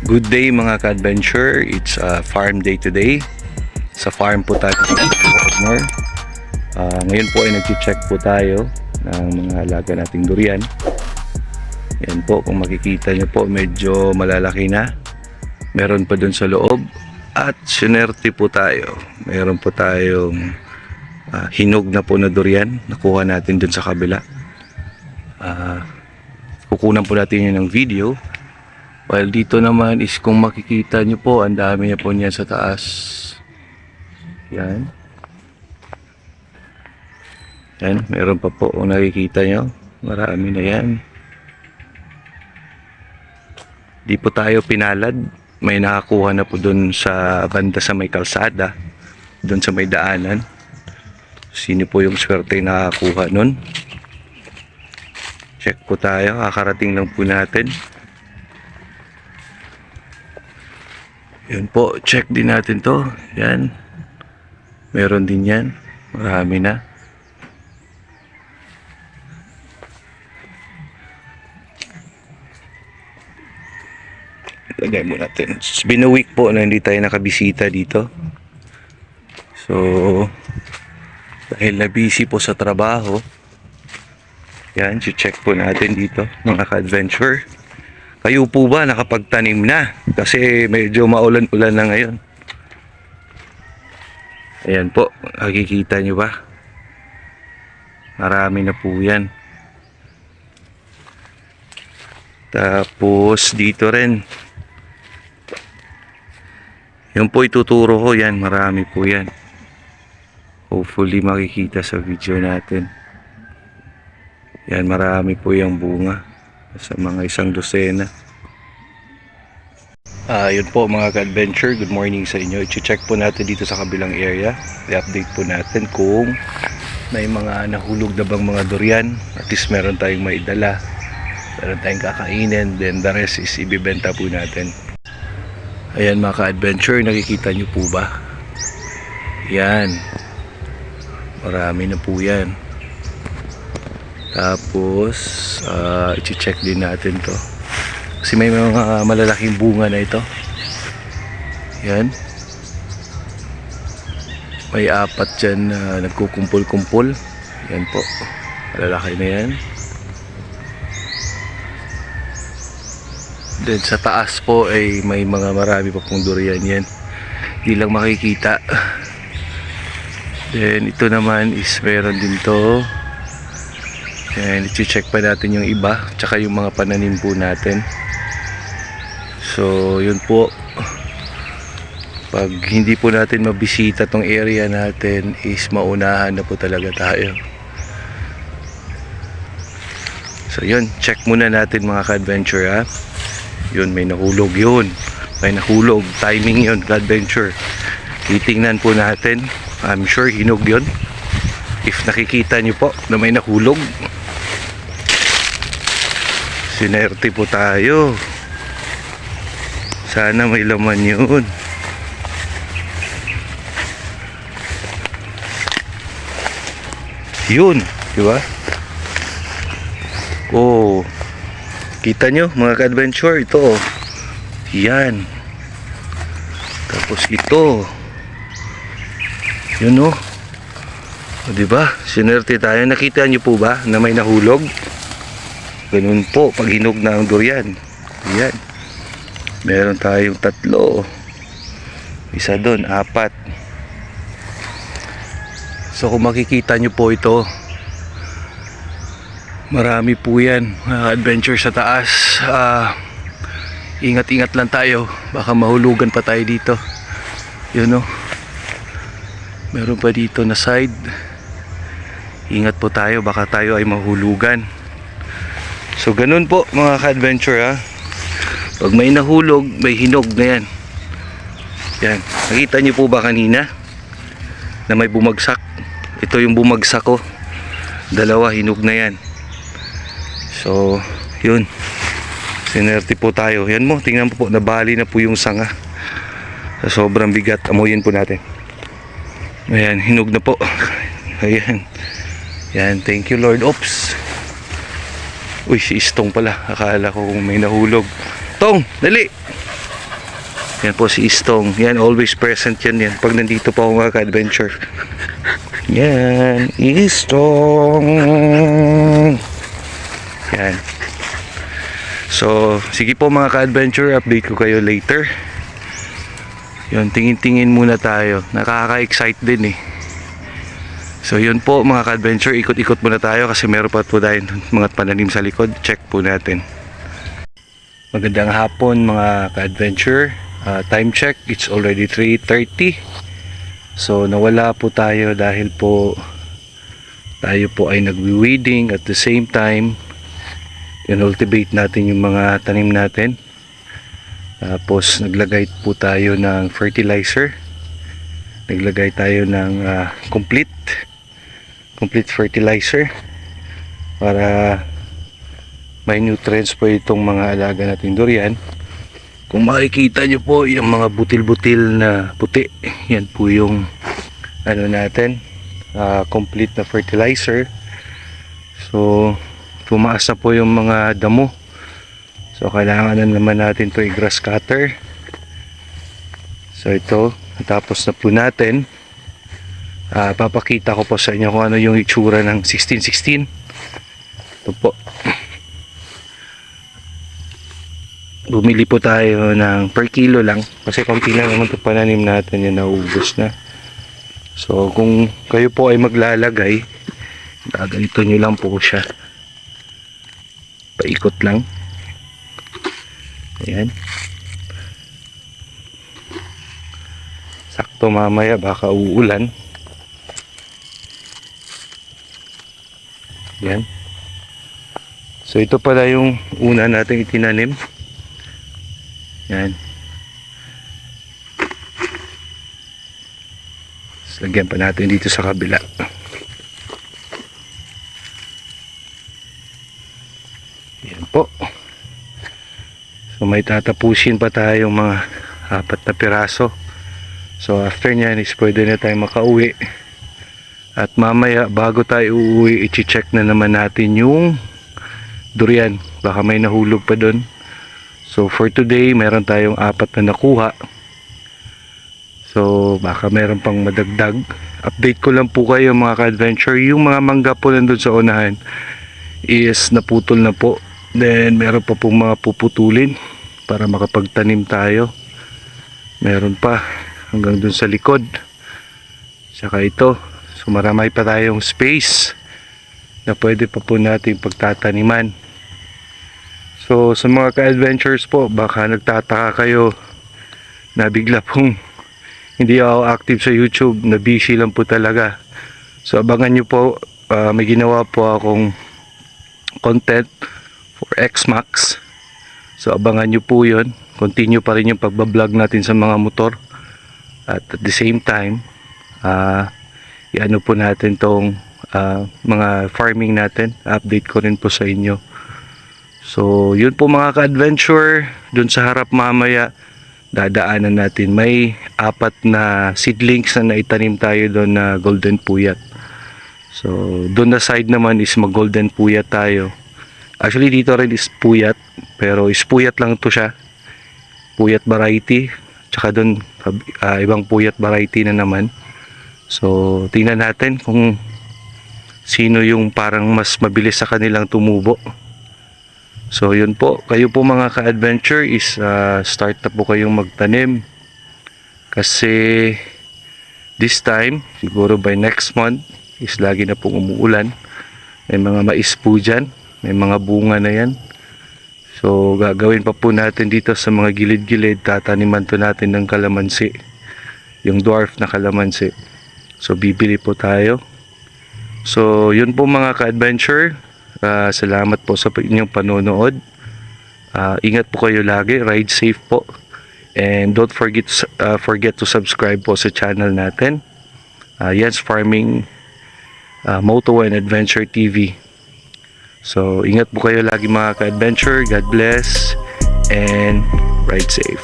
Good day mga ka-adventure. It's a farm day today. Sa farm po tayo. Ngayon po ay nag-check po tayo ng mga alaga nating durian. Yan po, kung makikita nyo po, medyo malalaki na. Meron pa dun sa loob. At sinerte po tayo. Meron po tayong hinog na po na durian. Nakuha natin dun sa kabila. Kukunan po natin yun ng video. While dito naman is kung makikita nyo po, ang dami na po niya sa taas. Yan. Yan, meron pa po kung nakikita nyo. Marami na yan. Di po tayo pinalad. May nakakuha na po dun sa banda sa may kalsada. Dun sa may daanan. Sino po yung swerte nakakuha nun? Check po tayo. Kakarating lang po natin. Yun po, check din natin to. Yan. Meron din yan. Marami na. Lagay mo natin. It's been a week po na hindi tayo nakabisita dito. So, dahil na busy po sa trabaho, yan, check po natin dito mga ka-adventure. Kayo po ba nakapagtanim na? Kasi medyo maulan-ulan na ngayon. Ayan po, nakikita nyo ba? Marami na po yan. Tapos dito rin. Yung po ituturo ko yan, marami po yan. Hopefully makikita sa video natin. Yan, marami po yung bunga. Sa mga 1 dosena. Yun po mga ka-adventure, good morning sa inyo. I-check po natin dito sa kabilang area. I-update po natin kung may mga nahulog na bang mga durian. At least meron tayong maidala, meron tayong kakainin, then the rest is ibibenta po natin. Ayan mga ka-adventure, nakikita nyo po ba? Yan, marami na po yan. Tapos i-check din natin to kasi may mga malalaking bunga na ito. Yan, may 4 dyan na nagkukumpul-kumpul. Yan po, malalaki na yan. Then sa taas po ay may mga marami pa pong durian yan, hindi lang makikita. Then ito naman is meron din to. And i-check pa natin yung iba, tsaka yung mga pananim po natin. So yun po, pag hindi po natin mabisita tong area natin is maunahan na po talaga tayo. So yun, check muna natin mga ka-adventure ha. Yun, may nahulog yun. May nahulog, timing yun ka-adventure. Titingnan po natin. I'm sure hinog yun. If nakikita nyo po na may nahulog, sinerte po tayo. Sana may laman yun. Yun, di ba? Oh, kita nyo mga ka-adventure, ito. Yan. Tapos ito. Yun oh. O, di ba? Sinerte tayo. Nakita nyo po ba na may nahulog? Ganun po pag hinog na ang durian. Ayan. Meron tayong 3. Isa doon, 4. So kung makikita nyo po ito, marami po yan. Adventure sa taas. Ingat-ingat lang tayo. Baka mahulugan pa tayo dito. Yun o. Meron pa dito na side. Ingat po tayo. Baka tayo ay mahulugan. So ganun po mga ka-adventure ha. Pag may nahulog, may hinog na yan. Yan. Nakita niyo po ba kanina na may bumagsak? Ito yung bumagsak ko. 2 hinog na yan. So yun, sinerte po tayo. Yan mo, tingnan po, nabali na po yung sanga. Sa sobrang bigat, amuyin po natin. Ayan, hinog na po. Ayan. Yan, thank you Lord. Oops. Uy, si Istong pala. Akala ko kung may nahulog. Tong, dali. Yan po si Istong. Yan, always present yan. Pag nandito po ako mga ka-adventure. Yan, Istong. Yan. So, sige po mga ka-adventure, update ko kayo later. Yun, tingin-tingin muna tayo. Nakaka-excite din eh. So yun po mga ka-adventure, ikot-ikot muna tayo kasi meron pa po tayong mga pananim sa likod. Check po natin. Magandang hapon mga ka-adventure. Time check, it's already 3:30. So nawala po tayo dahil po tayo po ay nagwi-weeding at the same time cultivate natin yung mga tanim natin. Tapos naglagay po tayo ng fertilizer. Naglagay tayo ng complete fertilizer para may nutrients po itong mga alaga nating durian. Kung makikita nyo po yung mga butil-butil na puti, yan po yung ano natin, complete na fertilizer. So tumaas na po yung mga damo, so kailangan na naman natin to i-grass cutter. So ito, tapos na po natin. Papakita ko po sa inyo kung ano yung itsura ng 1616. Ito po, bumili po tayo ng per kilo lang kasi konti lang naman ito pananim natin, yung naubos na. So kung kayo po ay maglalagay, ganito nyo lang po siya, paikot lang. Ayan, sakto, mamaya baka uulan. Ayan. So ito pala yung una nating itinanim. Yan. So, lagyan pa natin dito sa kabila. Yan po. So may tatapusin pa tayong mga 4 na piraso. So after nyan is pwede na tayo makauwi. At mamaya bago tayo uuwi, i-check na naman natin yung durian. Baka may nahulog pa doon. So for today, meron tayong 4 na nakuha. So baka meron pang madagdag. Update ko lang po kayo mga ka-adventure. Yung mga mangga po nandun sa unahan is naputol na po. Then meron pa pong mga puputulin para makapagtanim tayo. Meron pa hanggang dun sa likod. Saka ito. So maramay pa tayong space na pwede pa po natin pagtataniman. So sa mga ka-adventures po, baka nagtataka kayo na bigla pong hindi ako active sa YouTube, na busy lang po talaga. So abangan nyo po, may ginawa po akong content for X-Max. So abangan nyo po yun. Continue pa rin yung pagbablog natin sa mga motor. At the same time, i-ano po natin tong mga farming natin. Update ko rin po sa inyo. So yun po mga ka-adventure. Dun sa harap mamaya, dadaanan natin. May 4 na seedlings na naitanim tayo doon na golden puyat. So doon na side naman is mag golden puyat tayo. Actually dito rin is puyat, pero is puyat lang to siya, puyat variety. Tsaka doon ibang puyat variety na naman. So tingnan natin kung sino yung parang mas mabilis sa kanilang tumubo. So yun po, kayo po mga ka-adventure is start na po kayong magtanim. Kasi this time, siguro by next month is lagi na pong umuulan. May mga mais po dyan, may mga bunga na yan. So gagawin pa po natin dito sa mga gilid-gilid, tataniman to natin ng kalamansi, yung dwarf na kalamansi. So bibili po tayo. So yun po mga ka-adventure, salamat po sa inyong panonood. Ingat po kayo lagi, ride safe po, and don't forget to subscribe po sa channel natin, Jens Farming Moto and Adventure TV. So ingat po kayo lagi mga ka-adventure. God bless and ride safe.